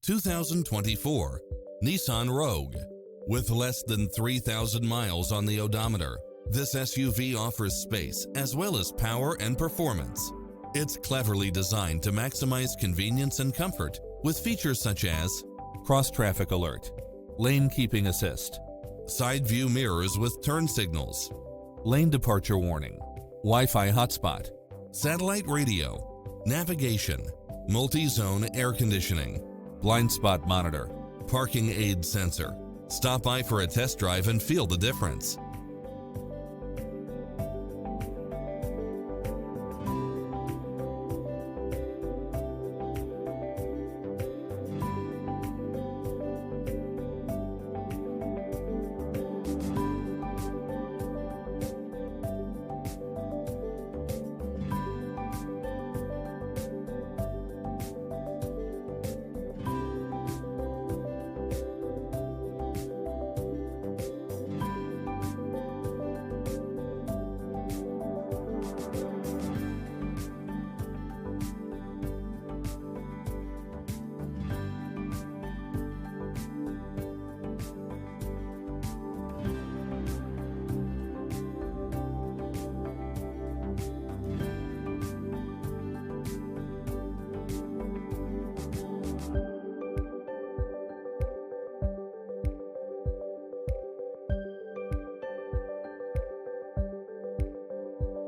2024 Nissan Rogue. With less than 3,000 miles on the odometer, this SUV offers space as well as power and performance. It's cleverly designed to maximize convenience and comfort with features such as cross-traffic alert, lane keeping assist, side view mirrors with turn signals, lane departure warning, Wi-Fi hotspot, satellite radio, navigation, multi-zone air conditioning, blind spot monitor, parking aid sensor. Stop by for a test drive and feel the difference.